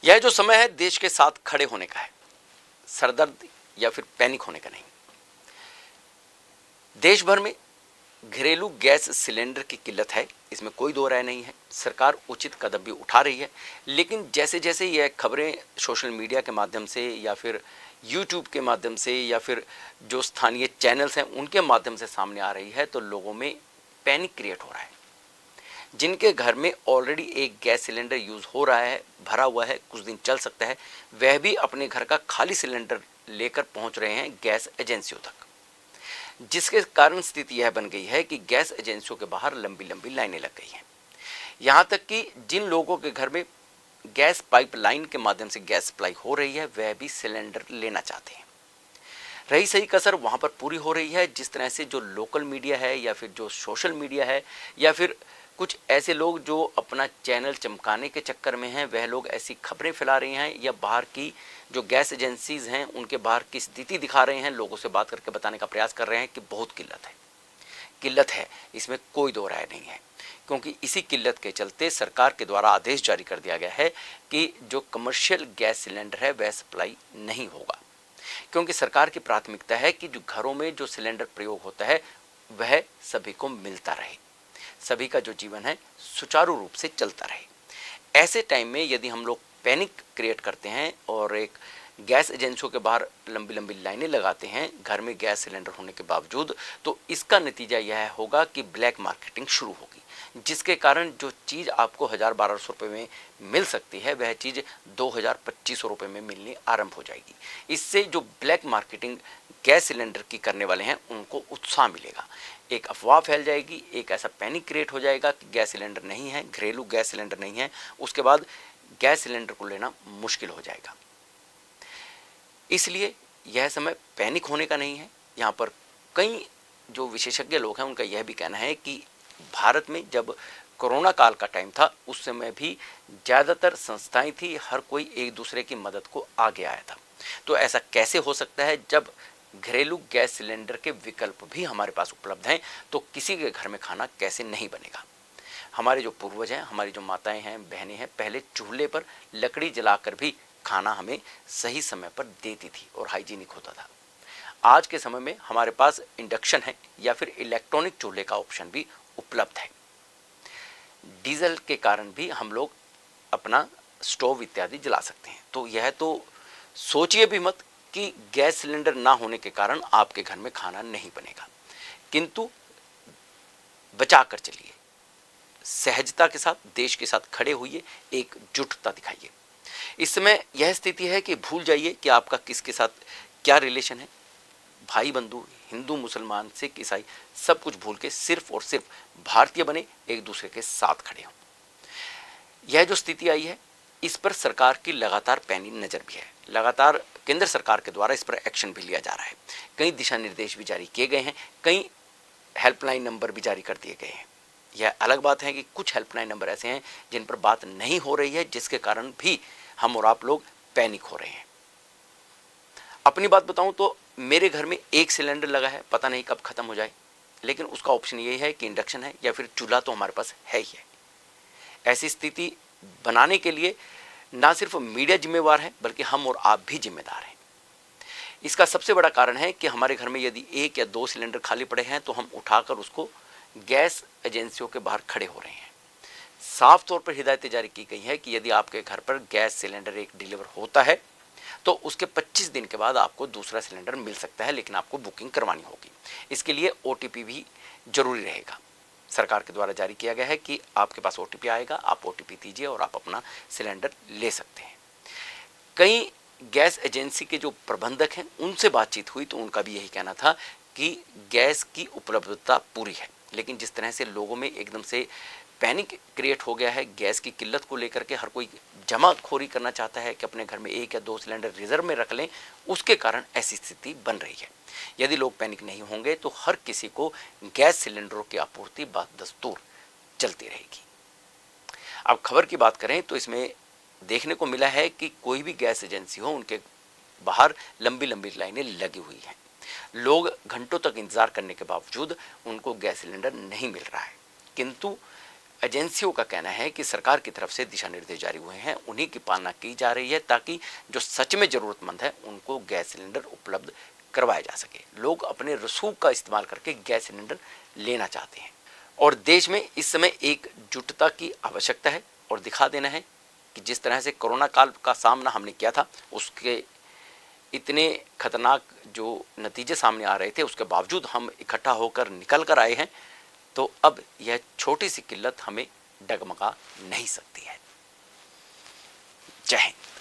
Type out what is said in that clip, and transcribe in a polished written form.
यह जो समय है देश के साथ खड़े होने का है, सरदर्द या फिर पैनिक होने का नहीं। देश भर में घरेलू गैस सिलेंडर की किल्लत है, इसमें कोई दो राय नहीं है। सरकार उचित कदम भी उठा रही है, लेकिन जैसे जैसे यह खबरें सोशल मीडिया के माध्यम से या फिर यूट्यूब के माध्यम से या फिर जो स्थानीय चैनल्स हैं उनके माध्यम से सामने आ रही है, तो लोगों में पैनिक क्रिएट हो रहा है। जिनके घर में ऑलरेडी एक गैस सिलेंडर यूज़ हो रहा है, भरा हुआ है, कुछ दिन चल सकता है, वह भी अपने घर का खाली सिलेंडर लेकर पहुंच रहे हैं गैस एजेंसियों तक, जिसके कारण स्थिति यह बन गई है कि गैस एजेंसियों के बाहर लंबी लंबी लाइनें लग गई हैं। यहाँ तक कि जिन लोगों के घर में गैस पाइपलाइन के माध्यम से गैस सप्लाई हो रही है, वह भी सिलेंडर लेना चाहते हैं। रही सही कसर वहाँ पर पूरी हो रही है, जिस तरह से जो लोकल मीडिया है या फिर जो सोशल मीडिया है या फिर कुछ ऐसे लोग जो अपना चैनल चमकाने के चक्कर में हैं, वह लोग ऐसी खबरें फैला रहे हैं या बाहर की जो गैस एजेंसीज हैं उनके बाहर की स्थिति दिखा रहे हैं, लोगों से बात करके बताने का प्रयास कर रहे हैं कि बहुत किल्लत है, इसमें कोई दो राय नहीं है। क्योंकि इसी किल्लत के चलते सरकार के द्वारा आदेश जारी कर दिया गया है कि जो कमर्शियल गैस सिलेंडर है वह सप्लाई नहीं होगा, क्योंकि सरकार की प्राथमिकता है कि जो घरों में जो सिलेंडर प्रयोग होता है वह सभी को मिलता रहे, सभी का जो जीवन है सुचारू रूप से चलता रहे। ऐसे टाइम में यदि हम लोग पैनिक क्रिएट करते हैं और एक गैस एजेंसियों के बाहर लंबी लंबी लाइनें लगाते हैं घर में गैस सिलेंडर होने के बावजूद, तो इसका नतीजा यह होगा कि ब्लैक मार्केटिंग शुरू होगी, जिसके कारण जो चीज़ आपको 1000-1200 रुपये में मिल सकती है वह चीज़ 2000-2500 रुपये में मिलनी आरंभ हो जाएगी। इससे जो ब्लैक मार्केटिंग गैस सिलेंडर की करने वाले हैं उनको उत्साह मिलेगा, एक अफवाह फैल जाएगी, एक ऐसा पैनिक क्रिएट हो जाएगा कि गैस सिलेंडर नहीं है, घरेलू गैस सिलेंडर नहीं है, उसके बाद गैस सिलेंडर को लेना मुश्किल हो जाएगा। इसलिए यह समय पैनिक होने का नहीं है। यहाँ पर कई जो विशेषज्ञ लोग हैं उनका यह भी कहना है कि भारत में जब कोरोना काल का टाइम था उस समय भी ज़्यादातर संस्थाएं थी, हर कोई एक दूसरे की मदद को आगे आया था। तो ऐसा कैसे हो सकता है जब घरेलू गैस सिलेंडर के विकल्प भी हमारे पास उपलब्ध हैं, तो किसी के घर में खाना कैसे नहीं बनेगा। हमारे जो पूर्वज हैं, हमारी जो माताएं हैं, बहनें हैं, पहले चूल्हे पर लकड़ी जलाकर भी खाना हमें सही समय पर देती थी और हाइजीनिक होता था। आज के समय में हमारे पास इंडक्शन है या फिर इलेक्ट्रॉनिक चूल्हे का ऑप्शन भी उपलब्ध है। डीजल के कारण भी हम लोग अपना स्टोव इत्यादि जला सकते हैं। तो यह तो सोचिए भी मत कि गैस सिलेंडर ना होने के कारण आपके घर में खाना नहीं बनेगा, किंतु बचा कर चलिए, सहजता के साथ देश के साथ खड़े होइए, एकजुटता दिखाइए। इस समय यह स्थिति है कि भूल जाइए कि आपका किसके साथ क्या रिलेशन है, भाई बंधु, हिंदू मुसलमान सिख ईसाई सब कुछ भूल के सिर्फ और सिर्फ भारतीय बने, एक दूसरे के साथ खड़े हों। यह जो स्थिति आई है इस पर सरकार की लगातार पैनी नज़र भी है, लगातार केंद्र सरकार के द्वारा इस पर एक्शन भी लिया जा रहा है। कई दिशा निर्देश भी जारी किए गए हैं, कई हेल्पलाइन नंबर भी जारी कर दिए गए हैं। यह अलग बात है कि कुछ हेल्पलाइन नंबर ऐसे हैं जिन पर बात नहीं हो रही है, जिसके कारण भी हम और आप लोग पैनिक हो रहे हैं। अपनी बात बताऊं तो मेरे घर में एक सिलेंडर लगा है, पता नहीं कब खत्म हो जाए, लेकिन उसका ऑप्शन ये है कि इंडक्शन है या फिर चूल्हा तो हमारे पास है ही है। ऐसी स्थिति बनाने के लिए ना सिर्फ मीडिया जिम्मेवार है बल्कि हम और आप भी जिम्मेदार हैं। इसका सबसे बड़ा कारण है कि हमारे घर में यदि 1 या 2 सिलेंडर खाली पड़े हैं तो हम उठाकर उसको गैस एजेंसियों के बाहर खड़े हो रहे हैं। साफ तौर पर हिदायतें जारी की गई है कि यदि आपके घर पर गैस सिलेंडर एक डिलीवर होता है तो उसके 25 दिन के बाद आपको दूसरा सिलेंडर मिल सकता है, लेकिन आपको बुकिंग करवानी होगी। इसके लिए OTP भी जरूरी रहेगा। सरकार के द्वारा जारी किया गया है कि आपके पास OTP आएगा, आप OTP दीजिए और आप अपना सिलेंडर ले सकते हैं। कई गैस एजेंसी के जो प्रबंधक हैं उनसे बातचीत हुई तो उनका भी यही कहना था कि गैस की उपलब्धता पूरी है, लेकिन जिस तरह से लोगों में एकदम से पैनिक क्रिएट हो गया है गैस की किल्लत को लेकर के, हर कोई जमाखोरी करना चाहता है कि अपने घर में 1 या 2 सिलेंडर रिजर्व में रख लें, उसके कारण ऐसी स्थिति बन रही है। यदि लोग पैनिक नहीं होंगे तो हर किसी को गैस सिलेंडरों की आपूर्ति बदस्तूर चलती रहेगी। अब खबर की बात करें तो इसमें देखने को मिला है कि कोई भी गैस एजेंसी हो उनके बाहर लंबी लंबी लाइनें लगी हुई हैं। लोग घंटों तक इंतजार करने के बावजूद उनको गैस सिलेंडर नहीं मिल रहा है, किंतु एजेंसियों का कहना है कि सरकार की तरफ से दिशा निर्देश जारी हुए हैं, उन्हीं की पालना की जा रही है ताकि जो सच में ज़रूरतमंद है उनको गैस सिलेंडर उपलब्ध करवाया जा सके। लोग अपने रसूख का इस्तेमाल करके गैस सिलेंडर लेना चाहते हैं और देश में इस समय एकजुटता की आवश्यकता है और दिखा देना है कि जिस तरह से कोरोना काल का सामना हमने किया था, उसके इतने खतरनाक जो नतीजे सामने आ रहे थे, उसके बावजूद हम इकट्ठा होकर निकल कर आए हैं। तो अब यह छोटी सी किल्लत हमें डगमगा नहीं सकती है। जय हिंद।